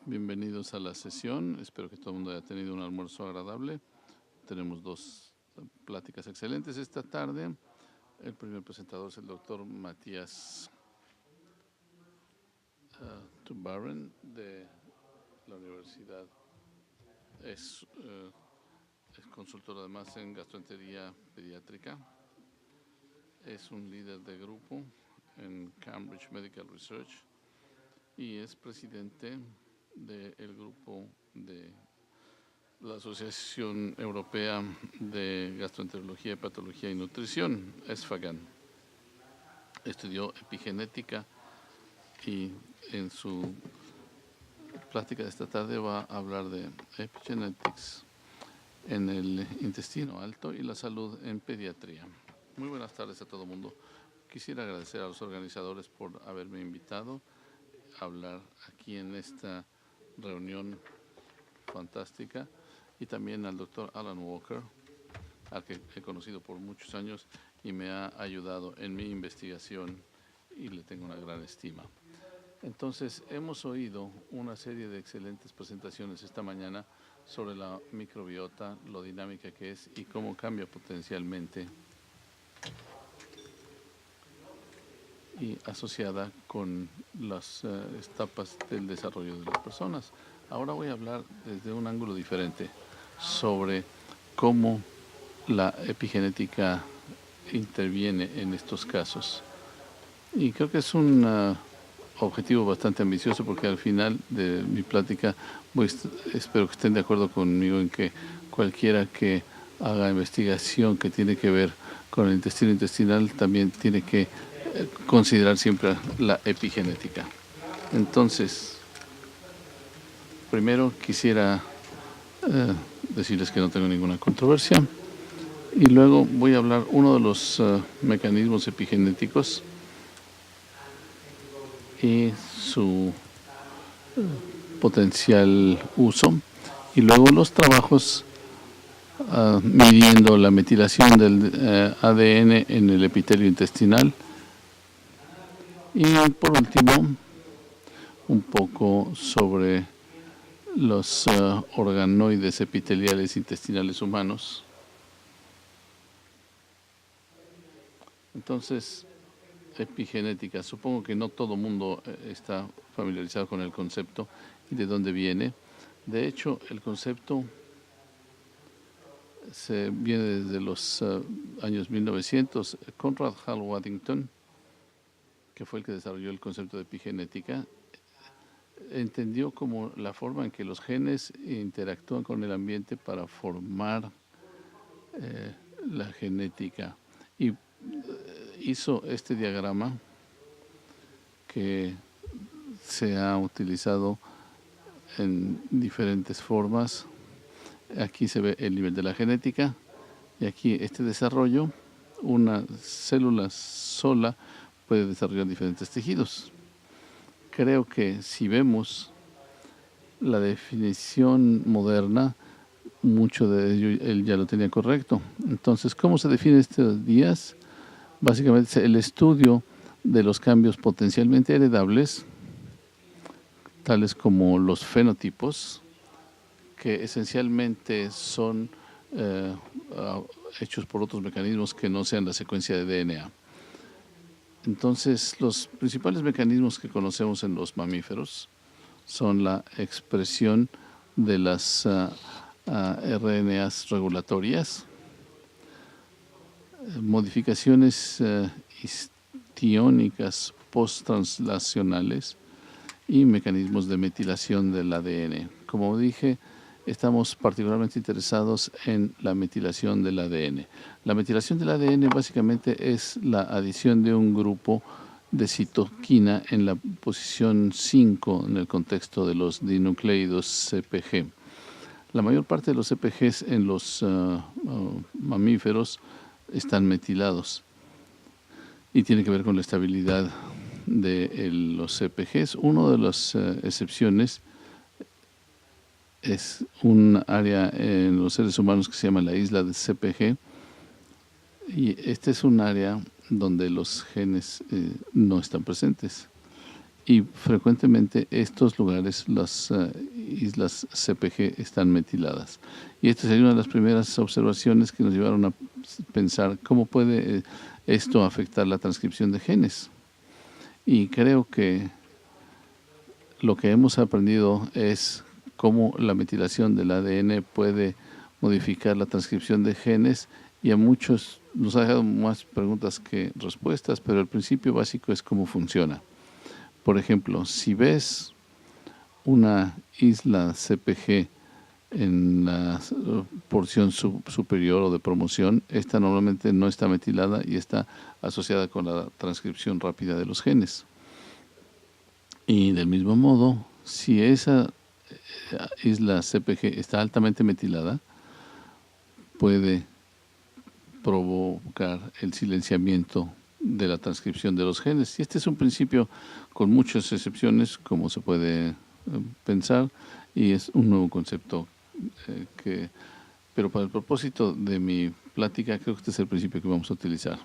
Bienvenidos a la sesión. Espero que todo el mundo haya tenido un almuerzo agradable. Tenemos dos pláticas excelentes esta tarde. El primer presentador es el doctor Matías Tubaren de la universidad. Es consultor además en gastroentería pediátrica. Es un líder de grupo en Cambridge Medical Research y es presidente del grupo de la Asociación Europea de Gastroenterología, Hepatología y Nutrición, ESFAGAN. Estudió epigenética y en su plática de esta tarde va a hablar de epigenetics en el intestino alto y la salud en pediatría. Muy buenas tardes a todo el mundo. Quisiera agradecer a los organizadores por haberme invitado a hablar aquí en esta reunión fantástica, y también al doctor Alan Walker, al que he conocido por muchos años y me ha ayudado en mi investigación y le tengo una gran estima. Entonces, hemos oído una serie de excelentes presentaciones esta mañana sobre la microbiota, lo dinámica que es y cómo cambia potencialmente y asociada con las etapas del desarrollo de las personas. Ahora voy a hablar desde un ángulo diferente sobre cómo la epigenética interviene en estos casos. Y creo que es un objetivo bastante ambicioso, porque al final de mi plática espero que estén de acuerdo conmigo en que cualquiera que haga investigación que tiene que ver con el intestino intestinal también tiene que considerar siempre la epigenética. Entonces, primero quisiera decirles que no tengo ninguna controversia, y luego voy a hablar uno de los mecanismos epigenéticos y su potencial uso, y luego los trabajos midiendo la metilación del ADN en el epitelio intestinal, y por último un poco sobre los organoides epiteliales intestinales humanos. Entonces, epigenética. Supongo que no todo el mundo está familiarizado con el concepto y de dónde viene. De hecho, el concepto viene desde los años 1900. Conrad Hall Waddington, que fue el que desarrolló el concepto de epigenética, entendió como la forma en que los genes interactúan con el ambiente para formar la genética, y hizo este diagrama que se ha utilizado en diferentes formas. Aquí se ve el nivel de la genética y aquí este desarrollo. Una célula sola puede desarrollar diferentes tejidos. Creo que si vemos la definición moderna, mucho de ello él ya lo tenía correcto. Entonces, ¿cómo se define estos días? Básicamente, el estudio de los cambios potencialmente heredables, tales como los fenotipos, que esencialmente son hechos por otros mecanismos que no sean la secuencia de DNA. Entonces, los principales mecanismos que conocemos en los mamíferos son la expresión de las RNAs regulatorias, modificaciones histiónicas posttranslacionales y mecanismos de metilación del ADN. Como dije, estamos particularmente interesados en la metilación del ADN. La metilación del ADN básicamente es la adición de un grupo de citoquina en la posición 5 en el contexto de los dinucleídos CpG. La mayor parte de los CpGs en los mamíferos están metilados y tiene que ver con la estabilidad de los CpGs. Una de las excepciones es un área en los seres humanos que se llama la isla de CpG, y este es un área donde los genes no están presentes, Y frecuentemente estos lugares, las islas CPG, están metiladas. Y esta sería una de las primeras observaciones que nos llevaron a pensar cómo puede esto afectar la transcripción de genes. Y creo que lo que hemos aprendido es cómo la metilación del ADN puede modificar la transcripción de genes, y a muchos nos ha dejado más preguntas que respuestas, pero el principio básico es cómo funciona. Por ejemplo, si ves una isla CPG en la porción superior o de promoción, esta normalmente no está metilada y está asociada con la transcripción rápida de los genes. Y del mismo modo, si esa isla CPG está altamente metilada, puede provocar el silenciamiento de la transcripción de los genes. Y este es un principio con muchas excepciones, como se puede pensar, y es un nuevo concepto pero para el propósito de mi plática, creo que este es el principio que vamos a utilizar.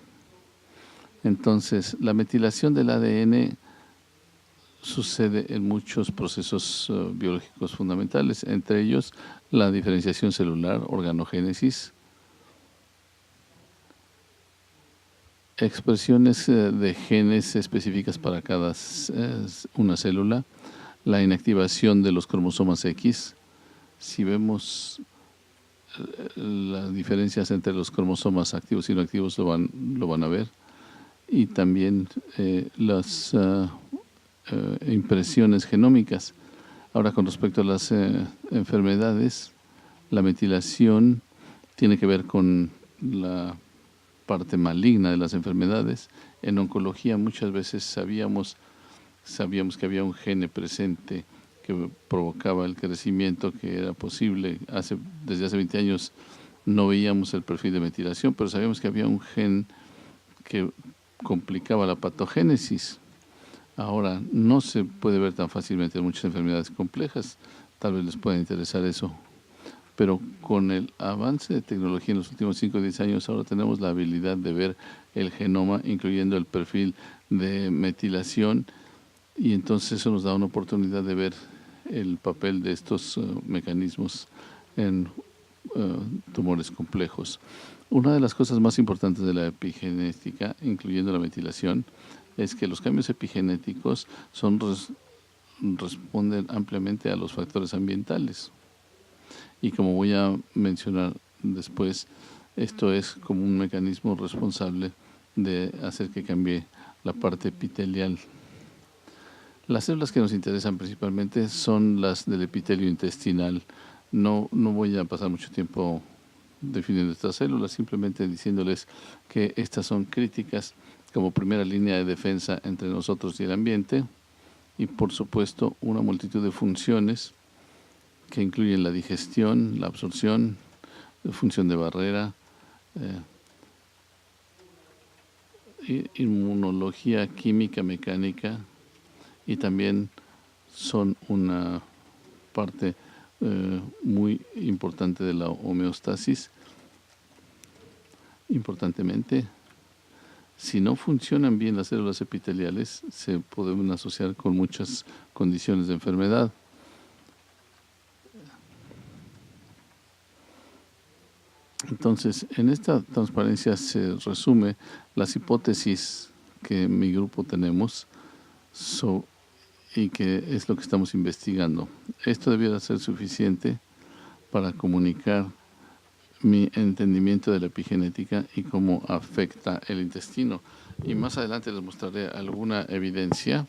Entonces, la metilación del ADN sucede en muchos procesos biológicos fundamentales, entre ellos la diferenciación celular, organogénesis, expresiones de genes específicas para cada una célula, la inactivación de los cromosomas X. Si vemos las diferencias entre los cromosomas activos y no activos, lo van a ver. Y también las impresiones genómicas. Ahora, con respecto a las enfermedades, la metilación tiene que ver con la parte maligna de las enfermedades. En oncología muchas veces sabíamos que había un gene presente que provocaba el crecimiento que era posible. Desde hace 20 años no veíamos el perfil de metilación, pero sabíamos que había un gen que complicaba la patogénesis. Ahora no se puede ver tan fácilmente en muchas enfermedades complejas, tal vez les pueda interesar eso. Pero con el avance de tecnología en los últimos 5 o 10 años, ahora tenemos la habilidad de ver el genoma, incluyendo el perfil de metilación, y entonces eso nos da una oportunidad de ver el papel de estos mecanismos en tumores complejos. Una de las cosas más importantes de la epigenética, incluyendo la metilación, es que los cambios epigenéticos responden ampliamente a los factores ambientales. Y como voy a mencionar después, esto es como un mecanismo responsable de hacer que cambie la parte epitelial. Las células que nos interesan principalmente son las del epitelio intestinal. No voy a pasar mucho tiempo definiendo estas células, simplemente diciéndoles que estas son críticas como primera línea de defensa entre nosotros y el ambiente, y por supuesto una multitud de funciones que incluyen la digestión, la absorción, la función de barrera, inmunología, química, mecánica, y también son una parte muy importante de la homeostasis. Importantemente, si no funcionan bien las células epiteliales, se pueden asociar con muchas condiciones de enfermedad. Entonces, en esta transparencia se resume las hipótesis que mi grupo tenemos y que es lo que estamos investigando. Esto debiera ser suficiente para comunicar mi entendimiento de la epigenética y cómo afecta el intestino. Y más adelante les mostraré alguna evidencia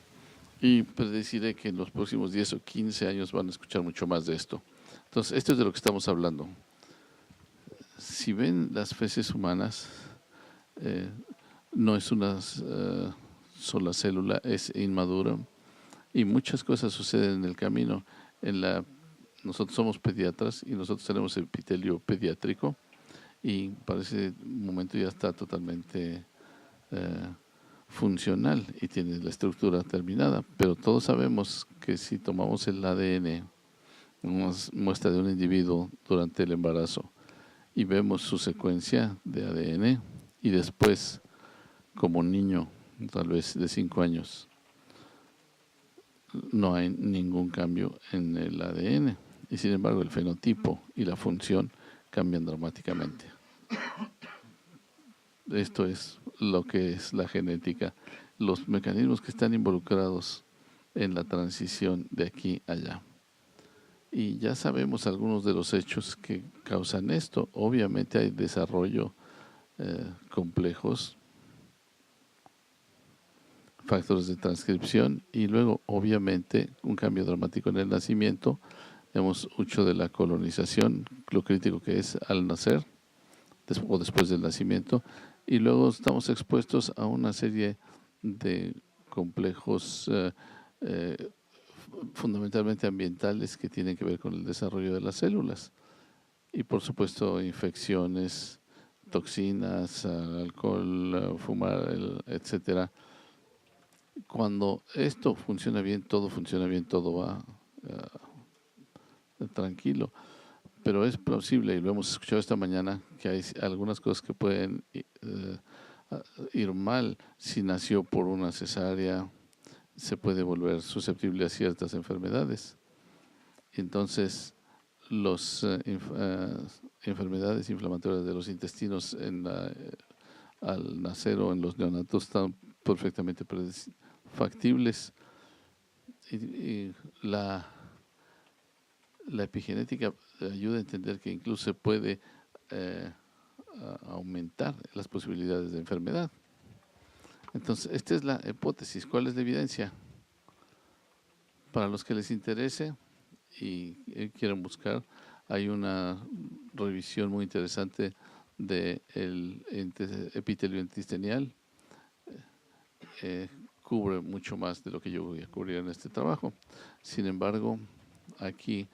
y predeciré que en los próximos 10 o 15 años van a escuchar mucho más de esto. Entonces, esto es de lo que estamos hablando. Si ven las feces humanas, no es una sola célula, es inmadura, y muchas cosas suceden en el camino. Nosotros somos pediatras y nosotros tenemos epitelio pediátrico, y para ese momento ya está totalmente funcional y tiene la estructura terminada. Pero todos sabemos que si tomamos el ADN, una muestra de un individuo durante el embarazo, y vemos su secuencia de ADN, y después como niño, tal vez de 5 años, no hay ningún cambio en el ADN. Y sin embargo, el fenotipo y la función cambian dramáticamente. Esto es lo que es la genética, los mecanismos que están involucrados en la transición de aquí a allá. Y ya sabemos algunos de los hechos que causan esto. Obviamente hay desarrollo complejos, factores de transcripción y luego obviamente un cambio dramático en el nacimiento. Hemos hecho de la colonización, lo crítico que es al nacer o después del nacimiento, y luego estamos expuestos a una serie de complejos fundamentalmente ambientales que tienen que ver con el desarrollo de las células y por supuesto infecciones, toxinas, alcohol, fumar, etcétera. Cuando esto funciona bien, todo va tranquilo. Pero es plausible, y lo hemos escuchado esta mañana, que hay algunas cosas que pueden ir mal. Si nació por una cesárea, se puede volver susceptible a ciertas enfermedades. Entonces, las enfermedades inflamatorias de los intestinos al nacer o en los neonatos están perfectamente factibles. Y la epigenética ayuda a entender que incluso se puede aumentar las posibilidades de enfermedad. Entonces, esta es la hipótesis. ¿Cuál es la evidencia? Para los que les interese y quieran buscar, hay una revisión muy interesante del epitelio intestinal. Cubre mucho más de lo que yo voy a cubrir en este trabajo. Sin embargo, aquí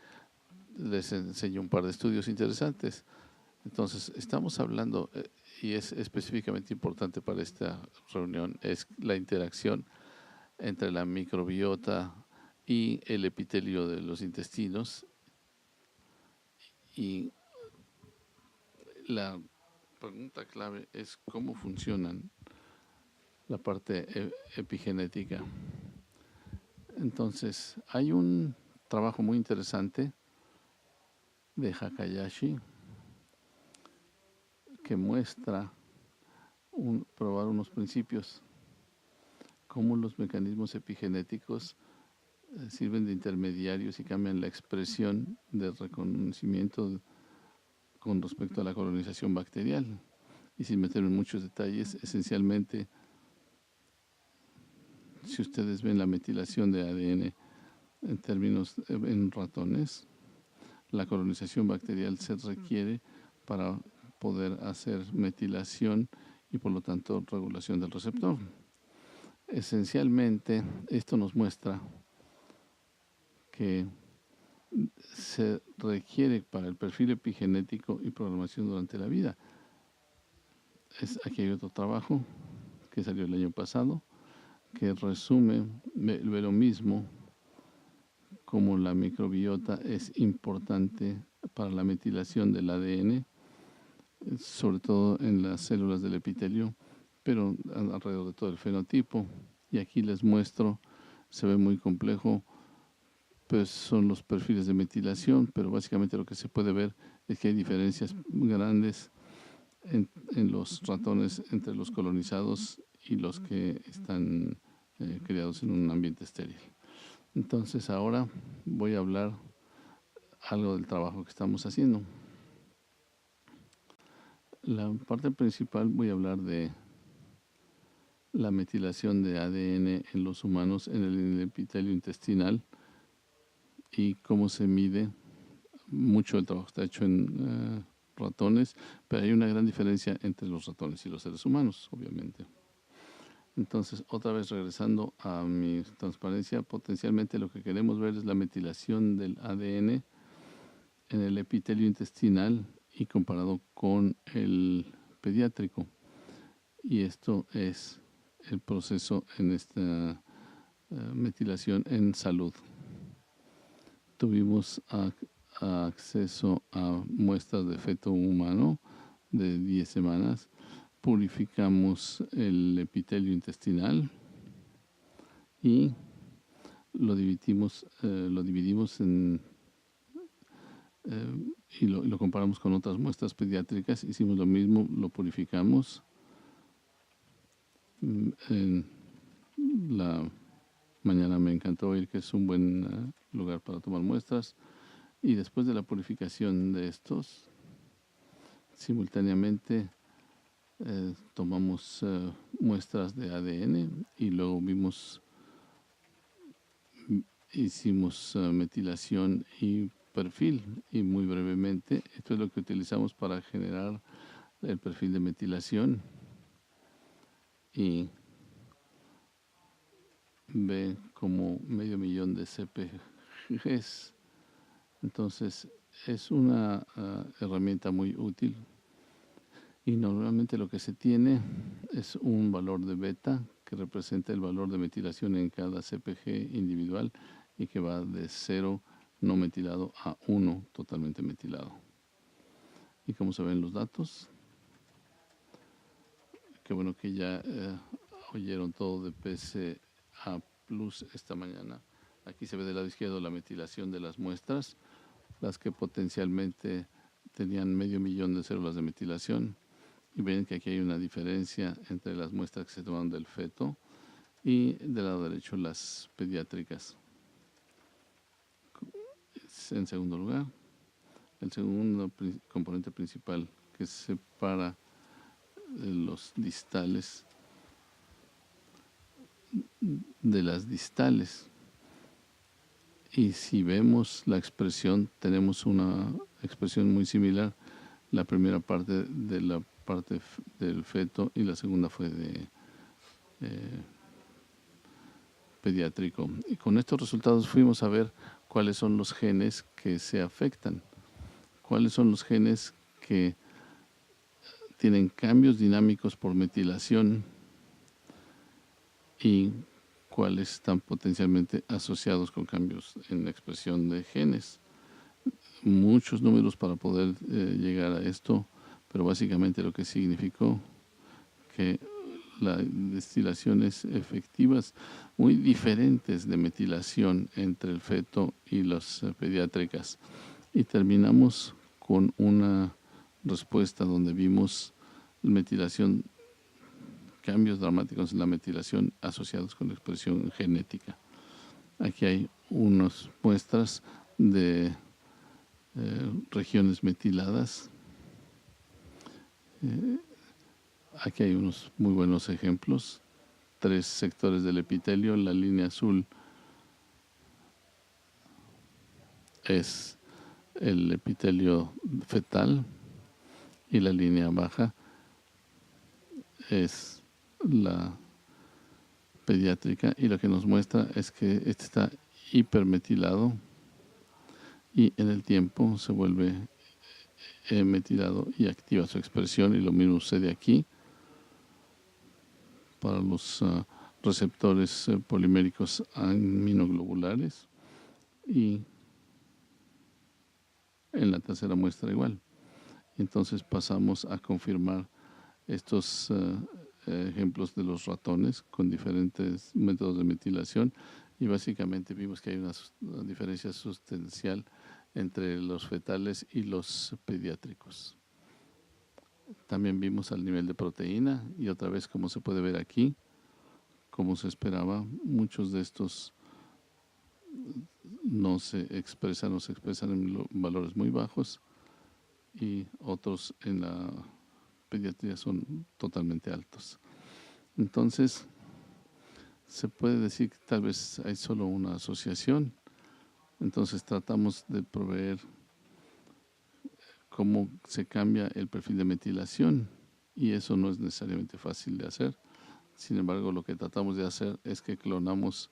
les enseño un par de estudios interesantes. Entonces, estamos hablando, y es específicamente importante para esta reunión, es la interacción entre la microbiota y el epitelio de los intestinos. Y la pregunta clave es cómo funcionan la parte epigenética. Entonces, hay un trabajo muy interesante de Hakayashi que muestra probar unos principios, cómo los mecanismos epigenéticos sirven de intermediarios y cambian la expresión de reconocimiento con respecto a la colonización bacterial. Y sin meter en muchos detalles, esencialmente, si ustedes ven la metilación de ADN en ratones, la colonización bacterial se requiere para poder hacer metilación y por lo tanto regulación del receptor. Esencialmente, esto nos muestra que se requiere para el perfil epigenético y programación durante la vida. Aquí hay otro trabajo que salió el año pasado que resume lo mismo, como la microbiota es importante para la metilación del ADN, sobre todo en las células del epitelio, pero alrededor de todo el fenotipo. Y aquí les muestro, se ve muy complejo, pues son los perfiles de metilación, pero básicamente lo que se puede ver es que hay diferencias grandes en los ratones entre los colonizados y los que están criados en un ambiente estéril. Entonces ahora voy a hablar algo del trabajo que estamos haciendo. La parte principal voy a hablar de la metilación de ADN en los humanos en el epitelio intestinal y cómo se mide. Mucho del trabajo está hecho en ratones, pero hay una gran diferencia entre los ratones y los seres humanos, obviamente. Entonces, otra vez regresando a mi transparencia, potencialmente lo que queremos ver es la metilación del ADN en el epitelio intestinal y comparado con el pediátrico. Y esto es el proceso en esta metilación en salud. Tuvimos acceso a muestras de feto humano de 10 semanas. Purificamos el epitelio intestinal y lo dividimos y lo comparamos con otras muestras pediátricas. Hicimos lo mismo, lo purificamos. En la mañana me encantó oír que es un buen lugar para tomar muestras. Y después de la purificación de estos, simultáneamente tomamos muestras de ADN y luego hicimos metilación y perfil. Y muy brevemente, esto es lo que utilizamos para generar el perfil de metilación. Y ve como 500,000 de CPGs. Entonces es una herramienta muy útil, y normalmente lo que se tiene es un valor de beta que representa el valor de metilación en cada CPG individual y que va de 0 no metilado a 1 totalmente metilado. Y como se ven los datos, qué bueno que ya oyeron todo de PSA Plus esta mañana. Aquí se ve del lado izquierdo la metilación de las muestras, las que potencialmente tenían 500,000 de células de metilación. Y ven que aquí hay una diferencia entre las muestras que se tomaron del feto y del lado derecho las pediátricas. En segundo lugar, el segundo componente principal que separa los distales de las distales. Y si vemos la expresión, tenemos una expresión muy similar. La primera parte de la parte del feto y la segunda fue de pediátrico. Y con estos resultados fuimos a ver cuáles son los genes que se afectan, cuáles son los genes que tienen cambios dinámicos por metilación y cuáles están potencialmente asociados con cambios en la expresión de genes. Muchos números para poder llegar a esto, pero básicamente lo que significó que las destilaciones efectivas muy diferentes de metilación entre el feto y las pediátricas. Y terminamos con una respuesta donde vimos metilación, cambios dramáticos en la metilación asociados con la expresión genética. Aquí hay unas muestras de regiones metiladas. Aquí hay unos muy buenos ejemplos. 3 sectores del epitelio. La línea azul es el epitelio fetal y la línea baja es la pediátrica, y lo que nos muestra es que este está hipermetilado y en el tiempo se vuelve metilado y activa su expresión, y lo mismo sucede aquí para los receptores poliméricos aminoglobulares, y en la tercera muestra igual. Entonces pasamos a confirmar estos ejemplos de los ratones con diferentes métodos de metilación, y básicamente vimos que hay una diferencia sustancial entre los fetales y los pediátricos. También vimos al nivel de proteína, y otra vez, como se puede ver aquí, como se esperaba, muchos de estos no se expresan en valores muy bajos, y otros en la pediatría son totalmente altos. Entonces, se puede decir que tal vez hay solo una asociación. Entonces tratamos de proveer cómo se cambia el perfil de metilación, y eso no es necesariamente fácil de hacer. Sin embargo, lo que tratamos de hacer es que clonamos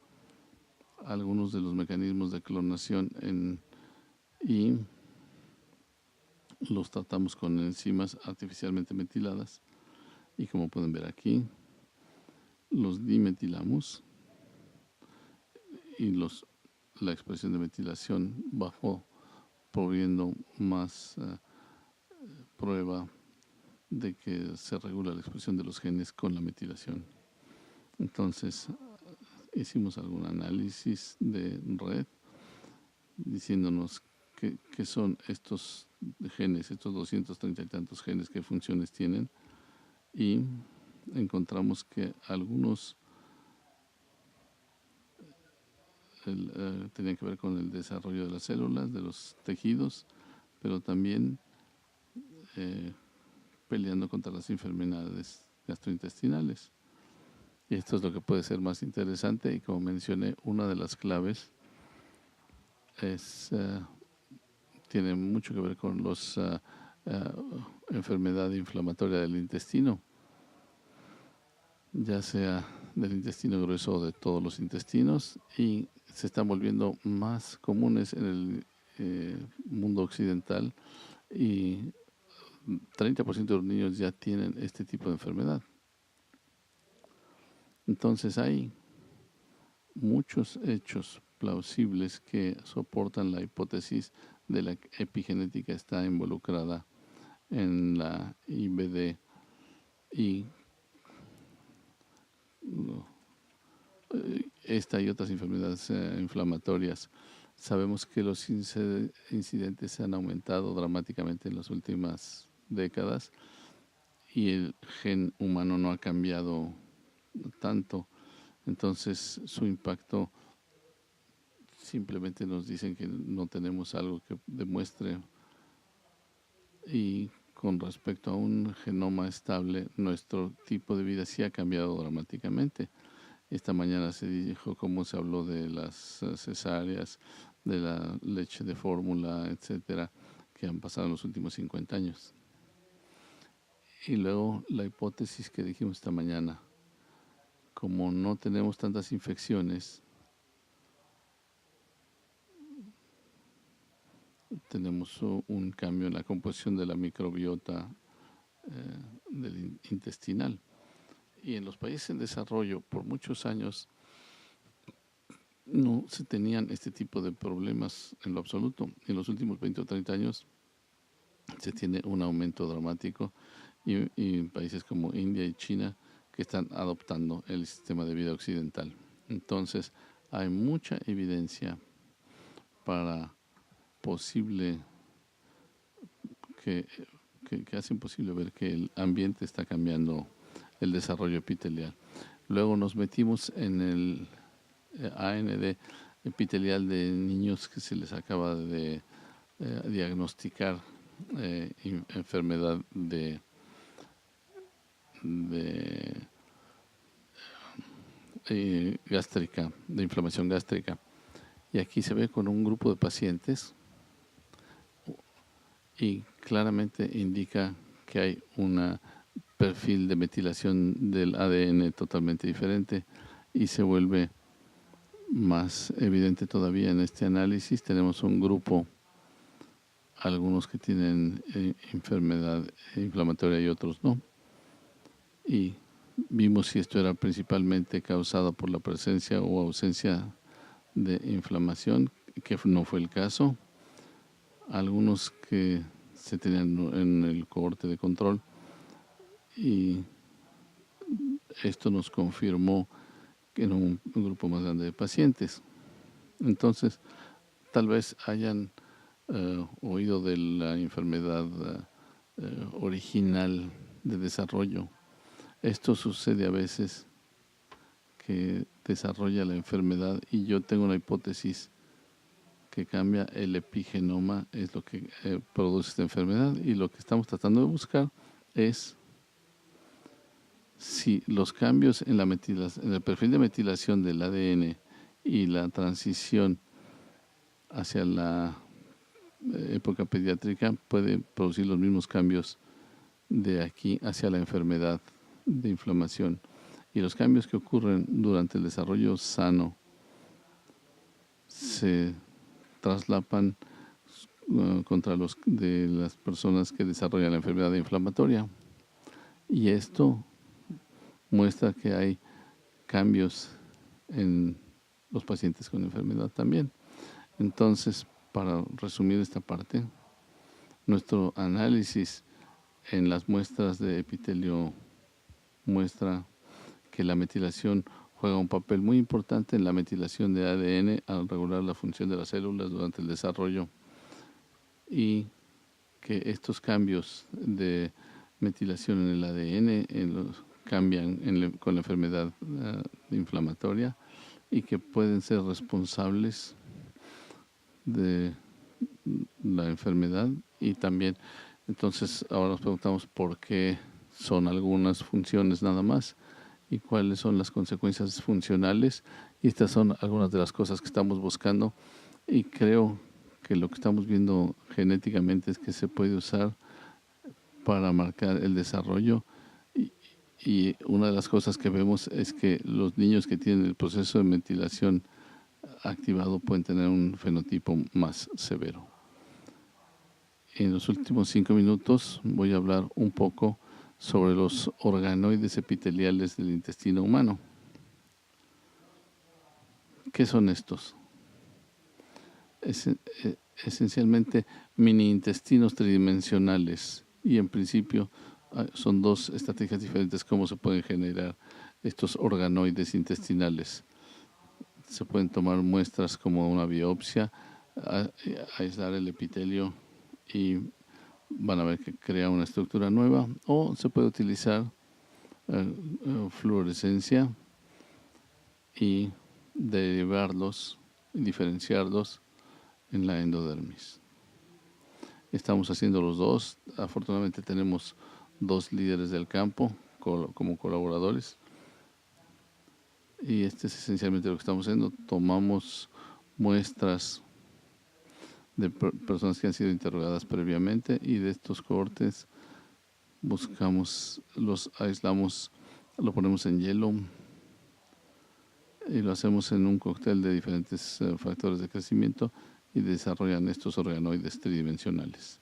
algunos de los mecanismos de clonación y los tratamos con enzimas artificialmente metiladas, y como pueden ver aquí, los dimetilamos y la expresión de metilación bajó, proveyendo más prueba de que se regula la expresión de los genes con la metilación. Entonces, hicimos algún análisis de red diciéndonos qué son estos genes, estos 230 y tantos genes, qué funciones tienen, y encontramos que algunos tenían que ver con el desarrollo de las células, de los tejidos, pero también peleando contra las enfermedades gastrointestinales. Y esto es lo que puede ser más interesante, y como mencioné, una de las claves tiene mucho que ver con los enfermedad inflamatoria del intestino, ya sea del intestino grueso o de todos los intestinos, y se están volviendo más comunes en el mundo occidental, y 30% de los niños ya tienen este tipo de enfermedad. Entonces hay muchos hechos plausibles que soportan la hipótesis de la epigenética está involucrada en la IBD, y esta y otras enfermedades inflamatorias. Sabemos que los incidentes se han aumentado dramáticamente en las últimas décadas, y el gen humano no ha cambiado tanto. Entonces su impacto, simplemente nos dicen que no tenemos algo que demuestre. Y con respecto a un genoma estable, nuestro tipo de vida sí ha cambiado dramáticamente. Esta mañana se dijo cómo se habló de las cesáreas, de la leche de fórmula, etcétera, que han pasado en los últimos 50 años. Y luego la hipótesis que dijimos esta mañana, como no tenemos tantas infecciones, tenemos un cambio en la composición de la microbiota del intestinal. Y en los países en desarrollo, por muchos años, no se tenían este tipo de problemas en lo absoluto. En los últimos 20 o 30 años se tiene un aumento dramático, y en países como India y China que están adoptando el sistema de vida occidental. Entonces hay mucha evidencia para posible que hacen posible ver que el ambiente está cambiando el desarrollo epitelial. Luego nos metimos en el AND epitelial de niños que se les acaba de diagnosticar enfermedad de gástrica, de inflamación gástrica. Y aquí se ve con un grupo de pacientes, y claramente indica que hay un perfil de metilación del ADN totalmente diferente, y se vuelve más evidente todavía en este análisis. Tenemos un grupo, algunos que tienen enfermedad inflamatoria y otros no, y vimos si esto era principalmente causado por la presencia o ausencia de inflamación, que no fue el caso. Algunos que se tenían en el cohorte de control, y esto nos confirmó que en un grupo más grande de pacientes. Entonces, tal vez hayan oído de la enfermedad original de desarrollo. Esto sucede a veces, que desarrolla la enfermedad, y yo tengo una hipótesis que cambia el epigenoma, es lo que produce esta enfermedad, y lo que estamos tratando de buscar es si los cambios en el perfil de metilación del ADN y la transición hacia la época pediátrica puede producir los mismos cambios de aquí hacia la enfermedad de inflamación. Y los cambios que ocurren durante el desarrollo sano se traslapan contra los de las personas que desarrollan la enfermedad inflamatoria. Y esto muestra que hay cambios en los pacientes con enfermedad también. Entonces, para resumir esta parte, nuestro análisis en las muestras de epitelio muestra que la metilación juega un papel muy importante en la metilación de ADN al regular la función de las células durante el desarrollo, y que estos cambios de metilación en el ADN cambian con la enfermedad inflamatoria y que pueden ser responsables de la enfermedad. Y también, entonces, ahora nos preguntamos por qué son algunas funciones nada más y cuáles son las consecuencias funcionales. Y estas son algunas de las cosas que estamos buscando, y creo que lo que estamos viendo genéticamente es que se puede usar para marcar el desarrollo. Y una de las cosas que vemos es que los niños que tienen el proceso de metilación activado pueden tener un fenotipo más severo. En los últimos 5 minutos voy a hablar un poco sobre los organoides epiteliales del intestino humano. ¿Qué son estos? Esencialmente mini intestinos tridimensionales, y en principio son dos estrategias diferentes cómo se pueden generar estos organoides intestinales. Se pueden tomar muestras como una biopsia, aislar el epitelio y van a ver que crea una estructura nueva, o se puede utilizar fluorescencia y derivarlos, diferenciarlos en la endodermis. Estamos haciendo los dos. Afortunadamente tenemos 2 líderes del campo como colaboradores, y este es esencialmente lo que estamos haciendo. Tomamos muestras de personas que han sido interrogadas previamente, y de estos cohortes los aislamos, lo ponemos en hielo y lo hacemos en un cóctel de diferentes factores de crecimiento, y desarrollan estos organoides tridimensionales.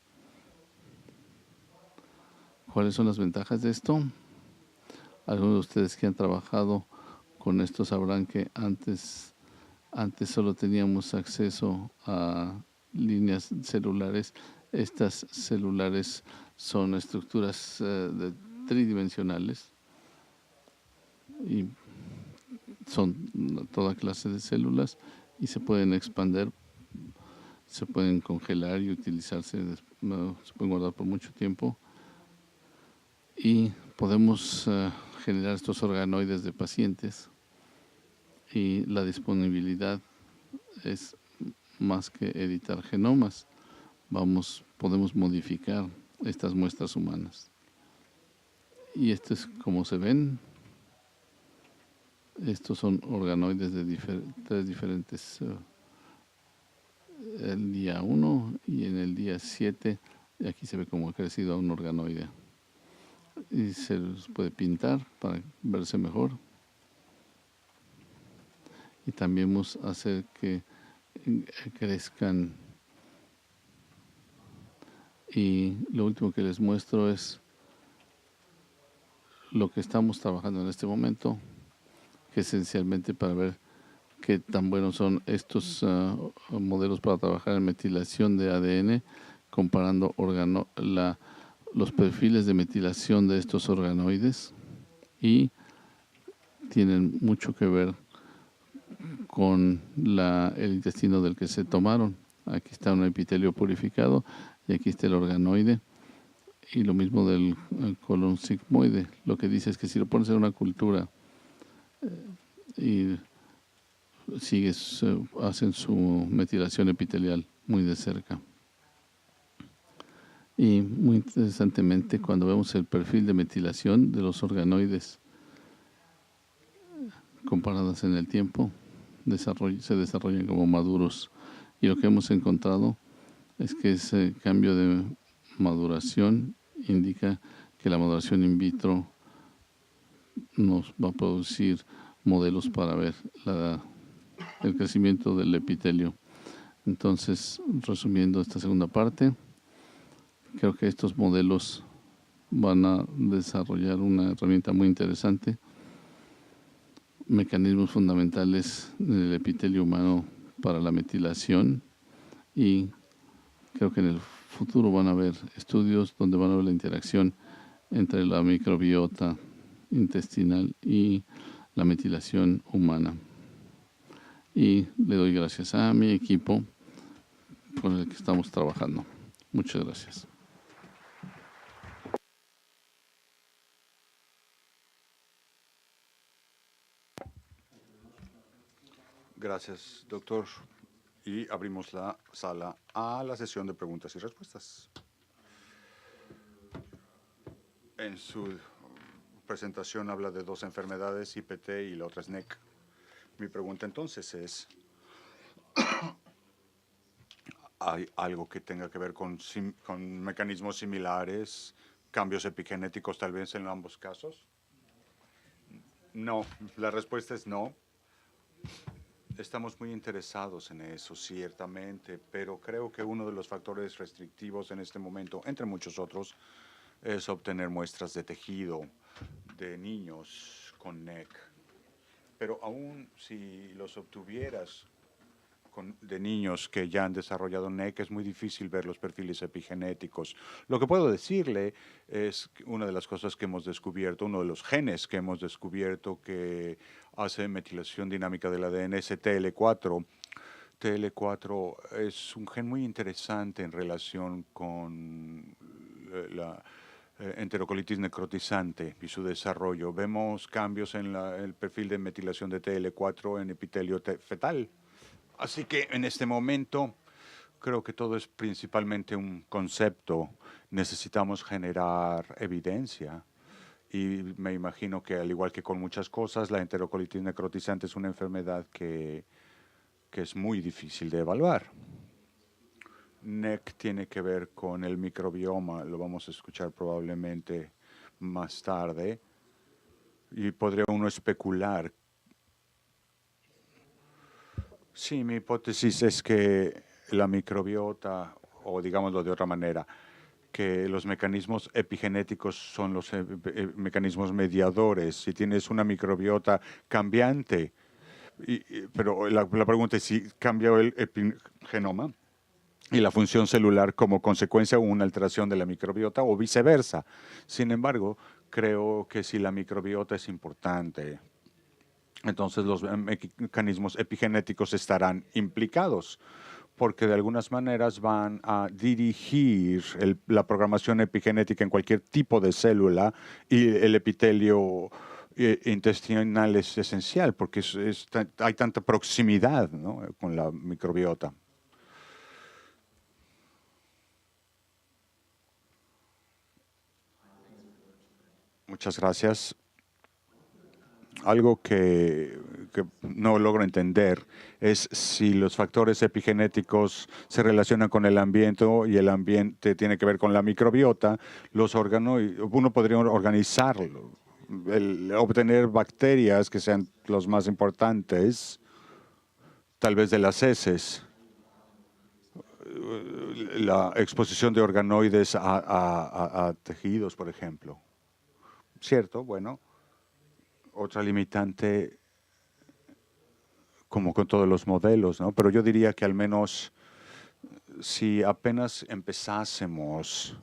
¿Cuáles son las ventajas de esto? Algunos de ustedes que han trabajado con esto sabrán que antes solo teníamos acceso a líneas celulares. Estas celulares son estructuras tridimensionales y son toda clase de células, y se pueden expander, se pueden congelar y utilizarse, se pueden guardar por mucho tiempo, y podemos generar estos organoides de pacientes, y la disponibilidad es más que editar genomas. Podemos modificar estas muestras humanas, y esto es como se ven. Estos son organoides de 3 diferentes, el día 1 y en el día 7, y aquí se ve cómo ha crecido un organoide, y se los puede pintar para verse mejor, y también vamos a hacer que crezcan. Y lo último que les muestro es lo que estamos trabajando en este momento, que esencialmente para ver qué tan buenos son estos modelos para trabajar en metilación de ADN, comparando los perfiles de metilación de estos organoides, y tienen mucho que ver con el intestino del que se tomaron. Aquí está un epitelio purificado y aquí está el organoide, y lo mismo del colon sigmoide. Lo que dice es que si lo pones en una cultura y hacen su metilación epitelial muy de cerca. Y muy interesantemente, cuando vemos el perfil de metilación de los organoides comparadas en el tiempo, se desarrollan como maduros, y lo que hemos encontrado es que ese cambio de maduración indica que la maduración in vitro nos va a producir modelos para ver el crecimiento del epitelio. Entonces, resumiendo esta segunda parte, creo que estos modelos van a desarrollar una herramienta muy interesante, mecanismos fundamentales del epitelio humano para la metilación, y creo que en el futuro van a haber estudios donde van a ver la interacción entre la microbiota intestinal y la metilación humana. Y le doy gracias a mi equipo con el que estamos trabajando. Muchas gracias. Gracias, doctor. Y abrimos la sala a la sesión de preguntas y respuestas. En su presentación habla de 2 enfermedades, IPT y la otra es NEC. Mi pregunta entonces es, ¿hay algo que tenga que ver con mecanismos similares, cambios epigenéticos tal vez en ambos casos? No, la respuesta es no. Estamos muy interesados en eso, ciertamente, pero creo que uno de los factores restrictivos en este momento, entre muchos otros, es obtener muestras de tejido de niños con NEC. Pero aún si los obtuvieras de niños que ya han desarrollado NEC, es muy difícil ver los perfiles epigenéticos. Lo que puedo decirle es que una de las cosas que hemos descubierto, uno de los genes que hemos descubierto que hace metilación dinámica del ADN es TL4. TL4 es un gen muy interesante en relación con la enterocolitis necrotizante y su desarrollo. Vemos cambios en el perfil de metilación de TL4 en epitelio fetal. Así que en este momento creo que todo es principalmente un concepto. Necesitamos generar evidencia. Y me imagino que al igual que con muchas cosas, la enterocolitis necrotizante es una enfermedad que es muy difícil de evaluar. NEC tiene que ver con el microbioma, lo vamos a escuchar probablemente más tarde. Y podría uno especular. Sí, mi hipótesis es que la microbiota, o digámoslo de otra manera, que los mecanismos epigenéticos son los mecanismos mediadores. Si tienes una microbiota cambiante, pero la pregunta es si cambia el epigenoma y la función celular como consecuencia de una alteración de la microbiota o viceversa. Sin embargo, creo que si la microbiota es importante, entonces los mecanismos epigenéticos estarán implicados, porque de algunas maneras van a dirigir la programación epigenética en cualquier tipo de célula, y el epitelio intestinal es esencial porque hay tanta proximidad, ¿no?, con la microbiota. Muchas gracias. Algo que no logro entender es si los factores epigenéticos se relacionan con el ambiente y el ambiente tiene que ver con la microbiota. Los órganos, uno podría organizarlo, obtener bacterias que sean los más importantes, tal vez de las heces, la exposición de organoides a tejidos, por ejemplo. ¿Cierto? Bueno. Otra limitante, como con todos los modelos, ¿no? Pero yo diría que al menos si apenas empezásemos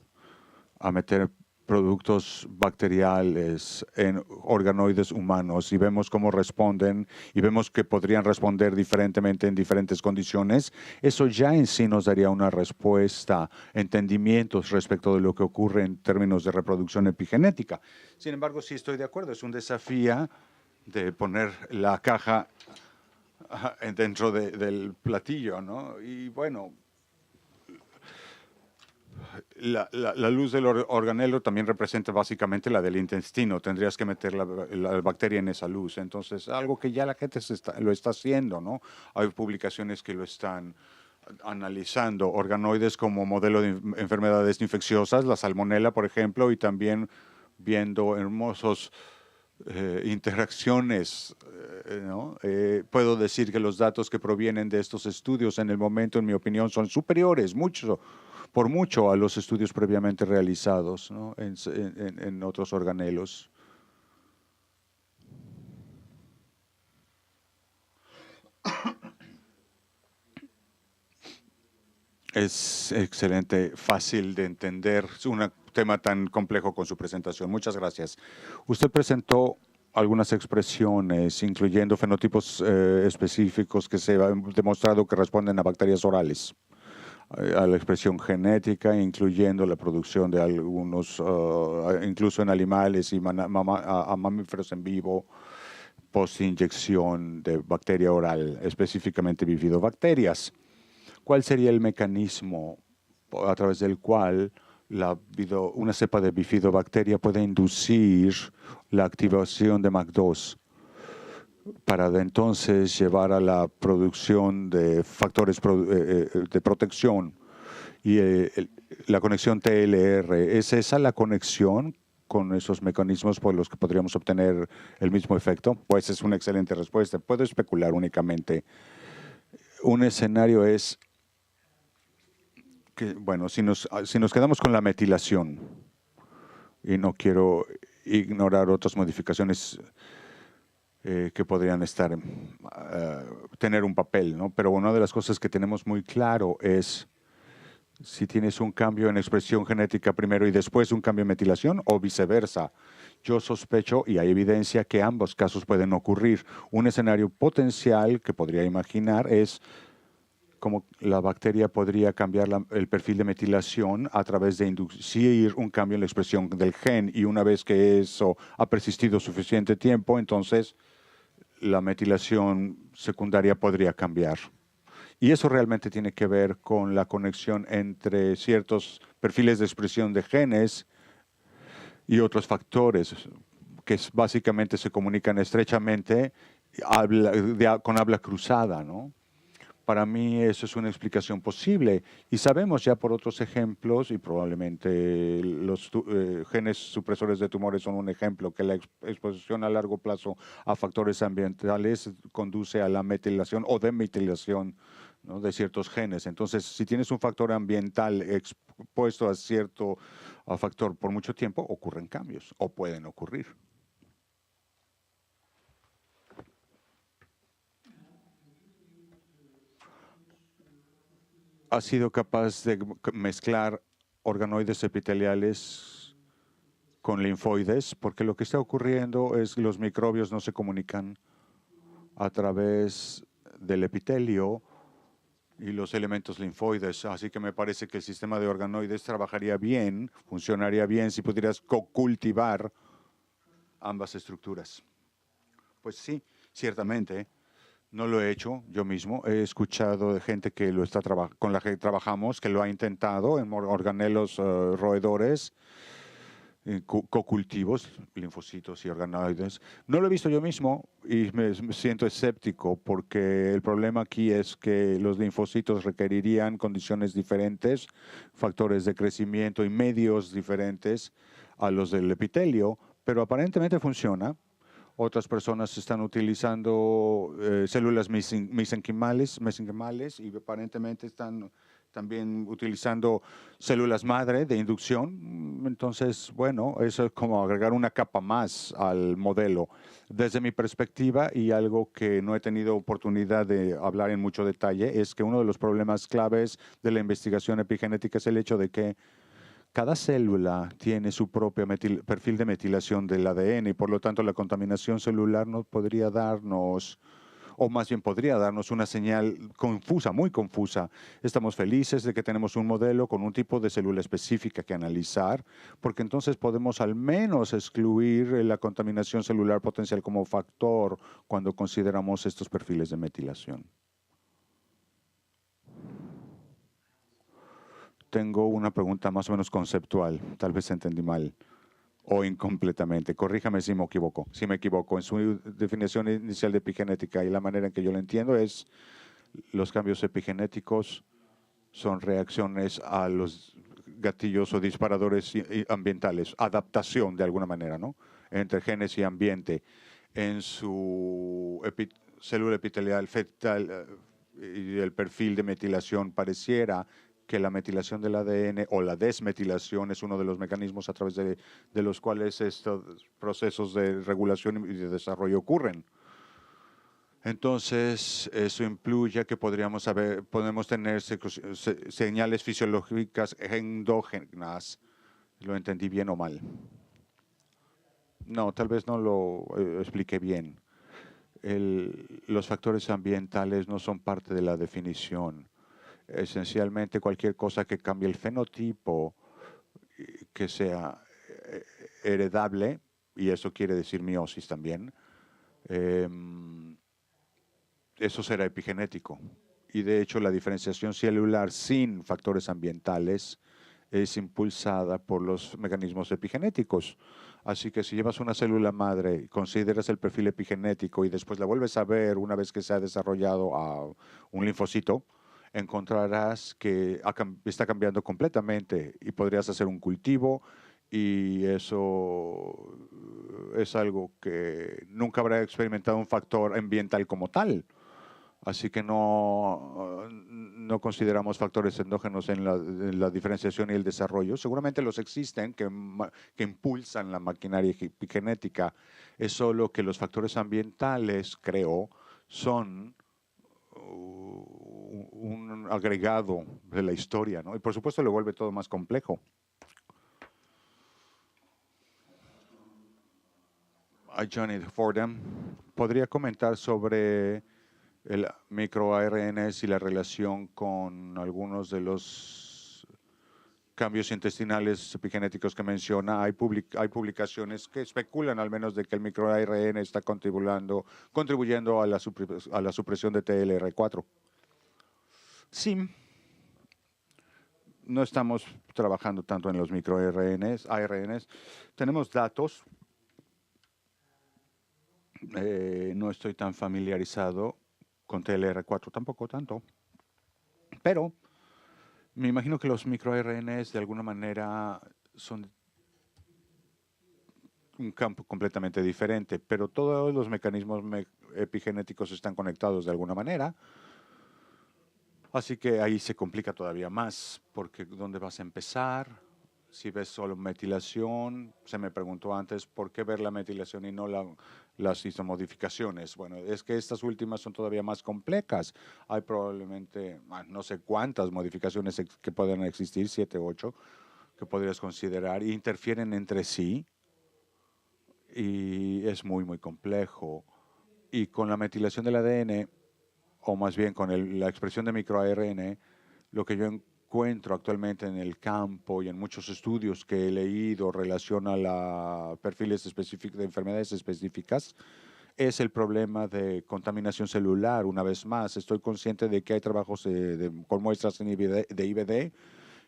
a meter productos bacteriales en organoides humanos y vemos cómo responden y vemos que podrían responder diferentemente en diferentes condiciones, eso ya en sí nos daría una respuesta, entendimientos respecto de lo que ocurre en términos de reproducción epigenética. Sin embargo, sí estoy de acuerdo, es un desafío de poner la caja dentro del platillo, ¿no? Y bueno, la luz del organelo también representa básicamente la del intestino. Tendrías que meter la bacteria en esa luz. Entonces, algo que ya la gente lo está haciendo, ¿no? Hay publicaciones que lo están analizando, organoides como modelo de enfermedades infecciosas, la salmonela, por ejemplo, y también viendo hermosos interacciones, ¿no? Puedo decir que los datos que provienen de estos estudios en el momento, en mi opinión, son superiores, por mucho, a los estudios previamente realizados, ¿no?, en otros organelos. Es excelente, fácil de entender. Es un tema tan complejo con su presentación. Muchas gracias. Usted presentó algunas expresiones, incluyendo fenotipos específicos que se han demostrado que responden a bacterias orales, a la expresión genética, incluyendo la producción de algunos, incluso en animales y a mamíferos en vivo, post-inyección de bacteria oral, específicamente bifidobacterias. ¿Cuál sería el mecanismo a través del cual una cepa de bifidobacteria puede inducir la activación de MAC2 para de entonces llevar a la producción de factores de protección? Y la conexión TLR, ¿es esa la conexión con esos mecanismos por los que podríamos obtener el mismo efecto? Pues es una excelente respuesta. Puedo especular únicamente. Un escenario es que, bueno, si nos quedamos con la metilación, y no quiero ignorar otras modificaciones que podrían tener un papel, ¿no? Pero una de las cosas que tenemos muy claro es si tienes un cambio en expresión genética primero y después un cambio en metilación o viceversa. Yo sospecho, y hay evidencia, que ambos casos pueden ocurrir. Un escenario potencial que podría imaginar es cómo la bacteria podría cambiar el perfil de metilación a través de inducir un cambio en la expresión del gen, y una vez que eso ha persistido suficiente tiempo, entonces la metilación secundaria podría cambiar. Y eso realmente tiene que ver con la conexión entre ciertos perfiles de expresión de genes y otros factores que básicamente se comunican estrechamente con habla cruzada, ¿no? Para mí eso es una explicación posible. Y sabemos ya por otros ejemplos, y probablemente los genes supresores de tumores son un ejemplo, que la exposición a largo plazo a factores ambientales conduce a la metilación o demetilación, ¿no?, de ciertos genes. Entonces, si tienes un factor ambiental expuesto a cierto factor por mucho tiempo, ocurren cambios o pueden ocurrir. Ha sido capaz de mezclar organoides epiteliales con linfoides, porque lo que está ocurriendo es que los microbios no se comunican a través del epitelio y los elementos linfoides. Así que me parece que el sistema de organoides trabajaría bien, funcionaría bien si pudieras co-cultivar ambas estructuras. Pues sí, ciertamente. No lo he hecho yo mismo. He escuchado de gente que con la que trabajamos, que lo ha intentado en organelos roedores, co-cultivos, linfocitos y organoides. No lo he visto yo mismo y me siento escéptico porque el problema aquí es que los linfocitos requerirían condiciones diferentes, factores de crecimiento y medios diferentes a los del epitelio, pero aparentemente funciona. Otras personas están utilizando células mesenquimales y aparentemente están también utilizando células madre de inducción. Entonces, bueno, eso es como agregar una capa más al modelo. Desde mi perspectiva, y algo que no he tenido oportunidad de hablar en mucho detalle, es que uno de los problemas claves de la investigación epigenética es el hecho de que cada célula tiene su propio perfil de metilación del ADN y por lo tanto la contaminación celular no podría darnos, o más bien podría darnos una señal confusa, muy confusa. Estamos felices de que tenemos un modelo con un tipo de célula específica que analizar, porque entonces podemos al menos excluir la contaminación celular potencial como factor cuando consideramos estos perfiles de metilación. Tengo una pregunta más o menos conceptual, tal vez entendí mal o incompletamente. Corríjame si me equivoco. Si me equivoco, en su definición inicial de epigenética y la manera en que yo lo entiendo es los cambios epigenéticos son reacciones a los gatillos o disparadores ambientales, adaptación de alguna manera, ¿no?, entre genes y ambiente. En su célula epitelial fetal y el perfil de metilación pareciera que la metilación del ADN o la desmetilación es uno de los mecanismos a través de los cuales estos procesos de regulación y de desarrollo ocurren. Entonces, eso implica que podemos tener señales fisiológicas endógenas. ¿Lo entendí bien o mal? No, tal vez no lo expliqué bien. Los factores ambientales no son parte de la definición. Esencialmente cualquier cosa que cambie el fenotipo, que sea eh, heredable, y eso quiere decir meiosis también, eso será epigenético. Y de hecho la diferenciación celular sin factores ambientales es impulsada por los mecanismos epigenéticos. Así que si llevas una célula madre, consideras el perfil epigenético y después la vuelves a ver una vez que se ha desarrollado a un linfocito, encontrarás que está cambiando completamente y podrías hacer un cultivo y eso es algo que nunca habrá experimentado un factor ambiental como tal. Así que no consideramos factores endógenos en la diferenciación y el desarrollo. Seguramente los existen que impulsan la maquinaria epigenética. Es solo que los factores ambientales, creo, son un agregado de la historia, ¿no? Y por supuesto lo vuelve todo más complejo. A Johnny Fordham, ¿podría comentar sobre el microARNs y la relación con algunos de los cambios intestinales epigenéticos que menciona? Hay publicaciones que especulan al menos de que el microARN está contribuyendo a la supresión de TLR4. Sí, no estamos trabajando tanto en los microARNs. Tenemos datos. No estoy tan familiarizado con TLR4, tampoco tanto. Pero me imagino que los microRNs de alguna manera son un campo completamente diferente, pero todos los mecanismos epigenéticos están conectados de alguna manera. Así que ahí se complica todavía más, porque ¿dónde vas a empezar? Si ves solo metilación, se me preguntó antes, ¿por qué ver la metilación y no las isomodificaciones? Bueno, es que estas últimas son todavía más complejas. Hay probablemente, no sé cuántas modificaciones que pueden existir, 7, 8, que podrías considerar, y interfieren entre sí, y es muy, muy complejo. Y con la metilación del ADN, o más bien con la expresión de microARN, lo que yo encuentro actualmente en el campo y en muchos estudios que he leído relaciona a perfiles específicos de enfermedades específicas, es el problema de contaminación celular. Una vez más, estoy consciente de que hay trabajos con muestras de IBD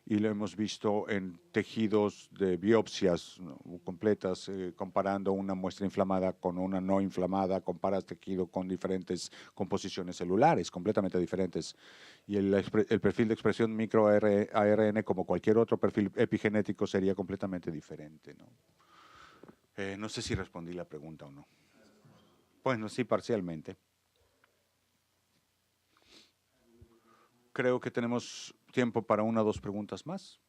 y lo hemos visto en tejidos de biopsias, ¿no?, completas, comparando una muestra inflamada con una no inflamada, comparas tejido con diferentes composiciones celulares, completamente diferentes. Y el perfil de expresión microARN, como cualquier otro perfil epigenético, sería completamente diferente, ¿no? No sé si respondí la pregunta o no. Bueno, sí, parcialmente. Creo que tenemos tiempo para una o dos preguntas más.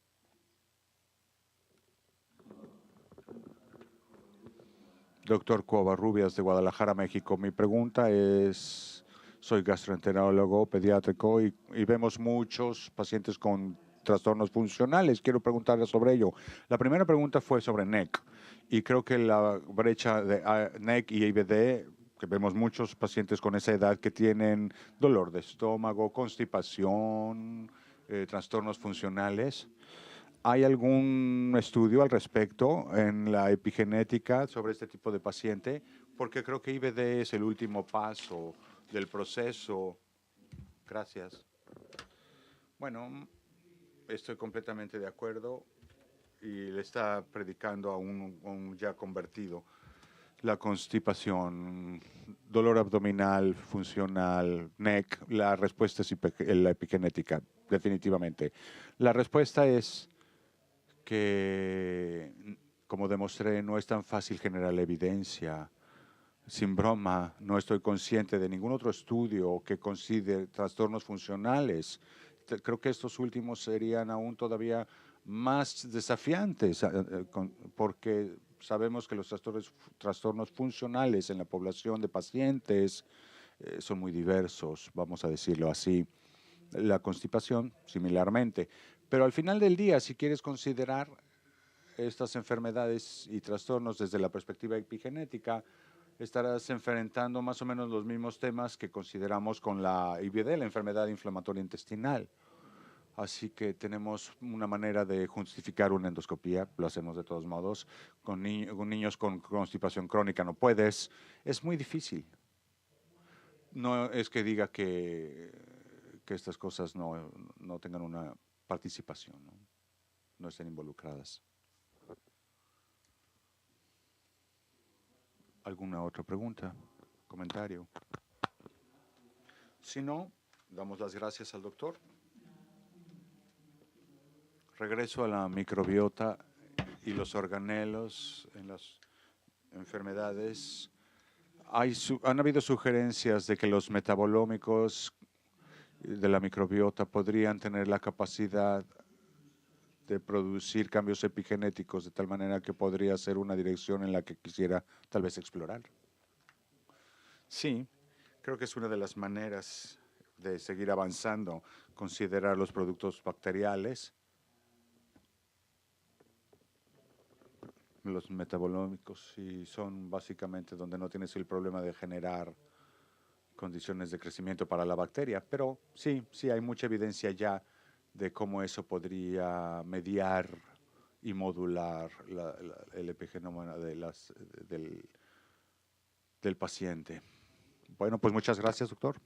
Doctor Covarrubias de Guadalajara, México. Mi pregunta es, soy gastroenterólogo pediátrico y vemos muchos pacientes con trastornos funcionales. Quiero preguntarle sobre ello. La primera pregunta fue sobre NEC y creo que la brecha de NEC y IBD, que vemos muchos pacientes con esa edad que tienen dolor de estómago, constipación, trastornos funcionales. ¿Hay algún estudio al respecto en la epigenética sobre este tipo de paciente? Porque creo que IBD es el último paso del proceso. Gracias. Bueno, estoy completamente de acuerdo y le está predicando a un ya convertido. La constipación, dolor abdominal, funcional, NEC, la respuesta es la epigenética, definitivamente. La respuesta es que, como demostré, no es tan fácil generar la evidencia. Sin broma, no estoy consciente de ningún otro estudio que considere trastornos funcionales. Creo que estos últimos serían aún todavía más desafiantes, porque sabemos que los trastornos funcionales en la población de pacientes son muy diversos, vamos a decirlo así. La constipación, similarmente. Pero al final del día, si quieres considerar estas enfermedades y trastornos desde la perspectiva epigenética, estarás enfrentando más o menos los mismos temas que consideramos con la IBD, la enfermedad inflamatoria intestinal. Así que tenemos una manera de justificar una endoscopía, lo hacemos de todos modos. Con niños con constipación crónica no puedes. Es muy difícil. No es que diga que estas cosas no tengan una participación, no estén involucradas. ¿Alguna otra pregunta? ¿Comentario? Si no, damos las gracias al doctor. Regreso a la microbiota y los organelos en las enfermedades. Han habido sugerencias de que los metabolómicos de la microbiota podrían tener la capacidad de producir cambios epigenéticos de tal manera que podría ser una dirección en la que quisiera tal vez explorar. Sí, creo que es una de las maneras de seguir avanzando, considerar los productos bacteriales, los metabolómicos, y son básicamente donde no tienes el problema de generar condiciones de crecimiento para la bacteria. Pero sí hay mucha evidencia ya de cómo eso podría mediar y modular el epigenoma del paciente. Bueno, pues muchas gracias, doctor.